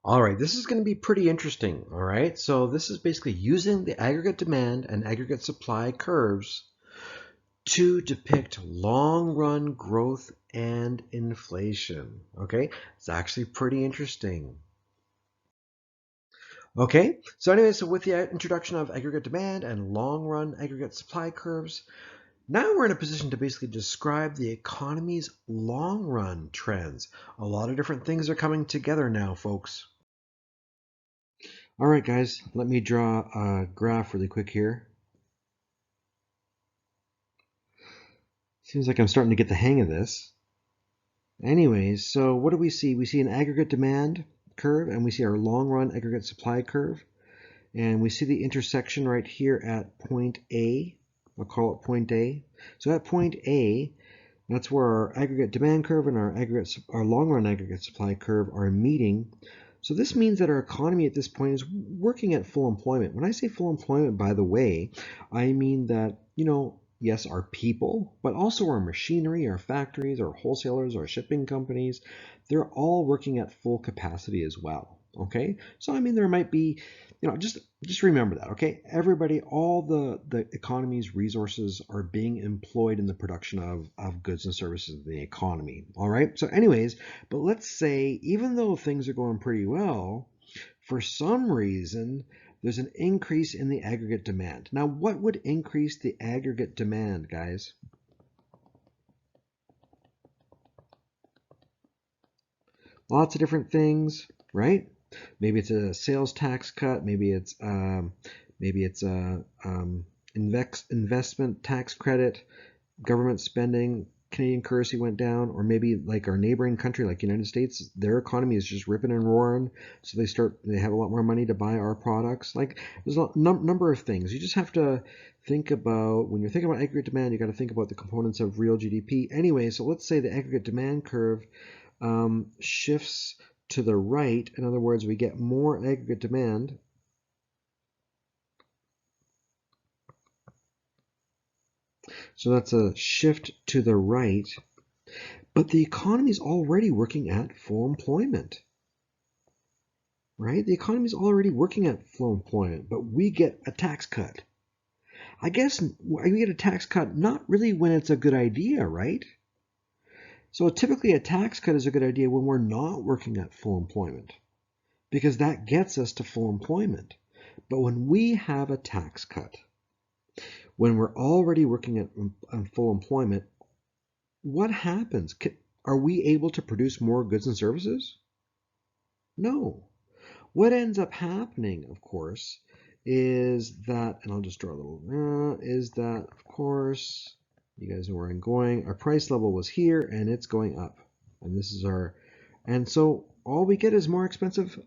All right, this is going to be pretty interesting. All right, so this is basically using the aggregate demand and aggregate supply curves to depict long-run growth and inflation. Okay, it's actually pretty interesting. Okay, so anyway, so with the introduction of aggregate demand and long-run aggregate supply curves, now we're in a position to basically describe the economy's long-run trends. A lot of different things are coming together now, folks. All right, guys, let me draw a graph really quick here. Seems like I'm starting to get the hang of this. Anyways, so what do we see? We see an aggregate demand curve, and we see our long-run aggregate supply curve. And we see the intersection right here at point A. I'll call it point A. So at point A, that's where our aggregate demand curve and our long-run aggregate supply curve are meeting. So this means that our economy at this point is working at full employment. When I say full employment, by the way, I mean that, yes, our people, but also our machinery, our factories, our wholesalers, our shipping companies, they're all working at full capacity as well. Okay? So I mean there might be, just remember that, okay? Everybody, all the economy's resources are being employed in the production of goods and services in the economy. All right? So anyways, but let's say even though things are going pretty well, for some reason, there's an increase in the aggregate demand. Now, what would increase the aggregate demand, guys? Lots of different things, right? Maybe it's a sales tax cut. Maybe it's a investment tax credit, government spending, Canadian currency went down, or maybe like our neighboring country, like United States, their economy is just ripping and roaring, so they have a lot more money to buy our products. Like there's a number of things. You just have to think about, when you're thinking about aggregate demand, you got to think about the components of real GDP. Anyway, so let's say the aggregate demand curve shifts to the right. In other words, we get more aggregate demand. So that's a shift to the right. But the economy is already working at full employment, right? The economy is already working at full employment, but we get a tax cut. I guess we get a tax cut not really when it's a good idea, right? So typically a tax cut is a good idea when we're not working at full employment, because that gets us to full employment. But when we have a tax cut, when we're already working at full employment, what happens? Are we able to produce more goods and services? No. What ends up happening, of course, is that, and I'll just draw a little, is that, of course, you guys know where I'm going, our price level was here and it's going up. And this is and so all we get is more expensive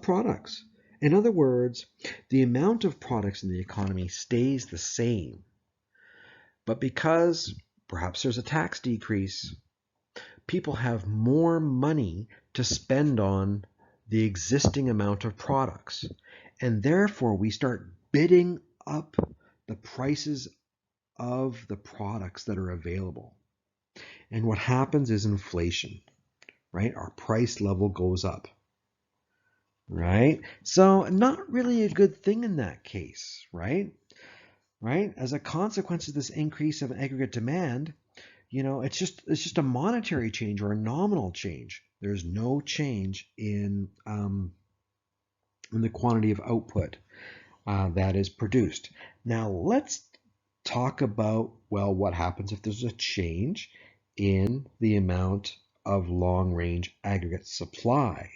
products. In other words, the amount of products in the economy stays the same. But because perhaps there's a tax decrease, people have more money to spend on the existing amount of products. And therefore, we start bidding up the prices of the products that are available. And what happens is inflation, right? Our price level goes up, right? So not really a good thing in that case, right? Right? As a consequence of this increase of aggregate demand, it's just a monetary change or a nominal change. There's no change in the quantity of output that is produced. Now let's talk about, well, what happens if there's a change in the amount of long-range aggregate supply.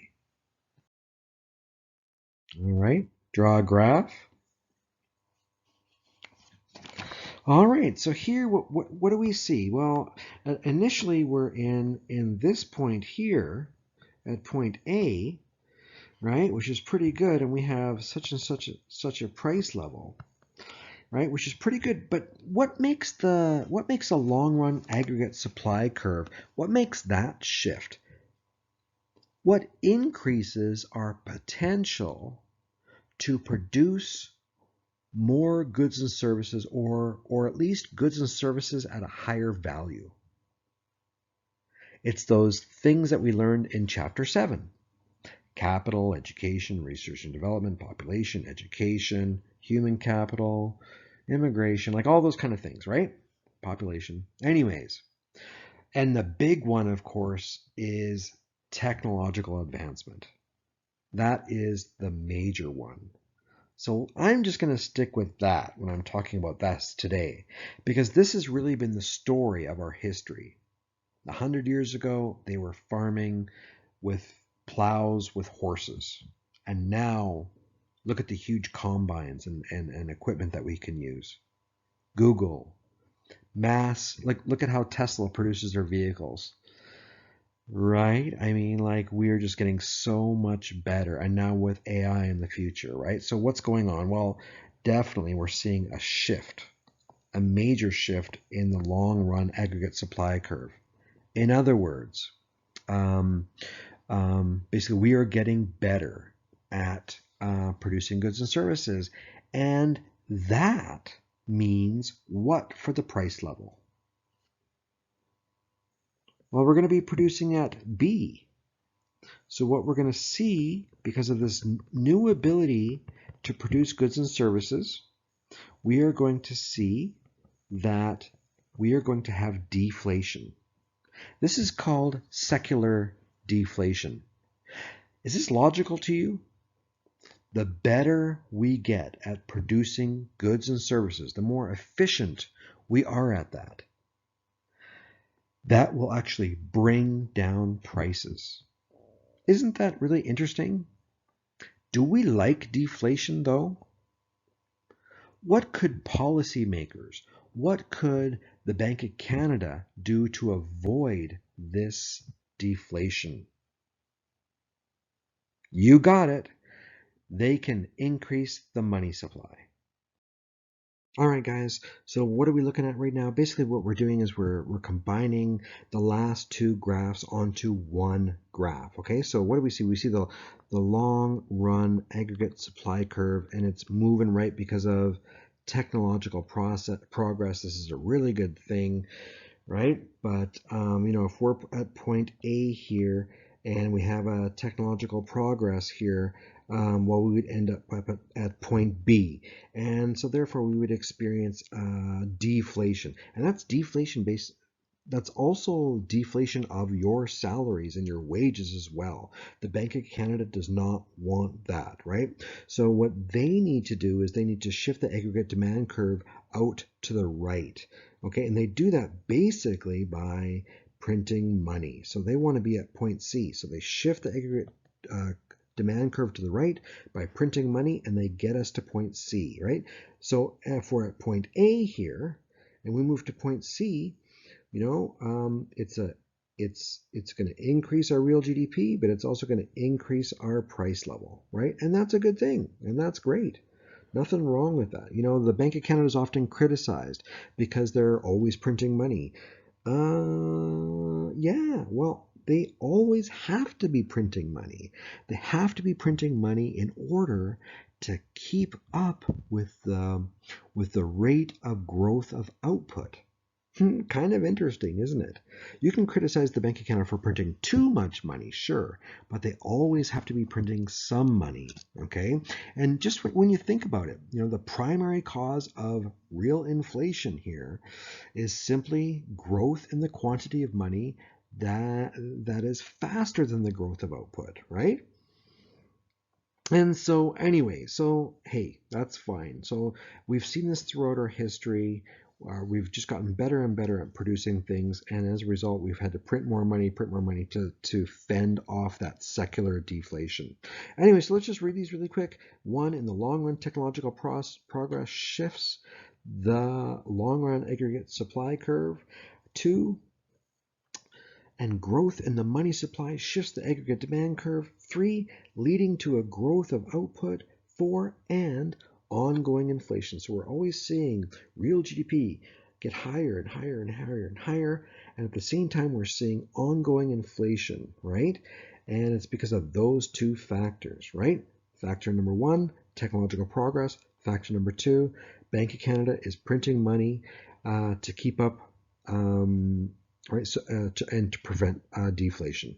All right, draw a graph. All right, so here, what do we see? Well, initially we're in this point here at point A, right, which is pretty good, and we have such and such a price level, right, which is pretty good. But what makes a long-run aggregate supply curve? What makes that shift? What increases our potential to produce more goods and services, or at least goods and services at a higher value? It's those things that we learned in chapter 7. Capital, education, research and development, population, education, human capital, immigration, like all those kind of things, right? Population. Anyways, and the big one, of course, is technological advancement. That is the major one. So I'm just going to stick with that when I'm talking about this today, because this has really been the story of our history. 100 years ago, they were farming with plows with horses. And now, look at the huge combines and equipment that we can use. Google, like look at how Tesla produces their vehicles. Right? I mean, like we're just getting so much better. And now with AI in the future, right? So what's going on? Well, definitely we're seeing a shift, a major shift in the long run aggregate supply curve. In other words, basically we are getting better at producing goods and services. And that means what for the price level? Well, we're going to be producing at B. So what we're going to see, because of this new ability to produce goods and services, we are going to see that we are going to have deflation. This is called secular deflation. Is this logical to you? The better we get at producing goods and services, the more efficient we are at that, that will actually bring down prices. Isn't that really interesting? Do we like deflation though? What could policymakers, what could the Bank of Canada do to avoid this deflation? You got it. They can increase the money supply. All right, guys, so what are we looking at right now? Basically what we're doing is we're combining the last two graphs onto one graph, okay? So what do we see? We see the long run aggregate supply curve, and it's moving right because of technological progress. This is a really good thing, right? But, if we're at point A here and we have a technological progress here, well, we would end up at point B. And so therefore we would experience deflation. And that's deflation based. That's also deflation of your salaries and your wages as well. The Bank of Canada does not want that, right? So what they need to do is they need to shift the aggregate demand curve out to the right. Okay, and they do that basically by printing money. So they want to be at point C. So they shift the aggregate demand curve to the right by printing money, and they get us to point C, right? So if we're at point A here and we move to point C, it's going to increase our real GDP, but it's also going to increase our price level, right? And that's a good thing, and that's great. Nothing wrong with that. The Bank of Canada is often criticized because they're always printing money. Yeah, well, they always have to be printing money. They have to be printing money in order to keep up with the rate of growth of output. Kind of interesting, isn't it? You can criticize the Bank of Canada for printing too much money, sure, but they always have to be printing some money, okay? And just when you think about it, the primary cause of real inflation here is simply growth in the quantity of money that is faster than the growth of output, right? And so anyway, hey, that's fine. So we've seen this throughout our history. We've just gotten better and better at producing things, and as a result, we've had to print more money to fend off that secular deflation. Anyway, so let's just read these really quick. 1, in the long run, technological progress shifts the long run aggregate supply curve. 2, and growth in the money supply shifts the aggregate demand curve. 3, leading to a growth of output. 4, and ongoing inflation. So we're always seeing real GDP get higher and higher and higher and higher, and at the same time we're seeing ongoing inflation, right? And it's because of those two factors, right? Factor number 1, technological progress. Factor number 2, Bank of Canada is printing money to keep up, right? So and to prevent deflation.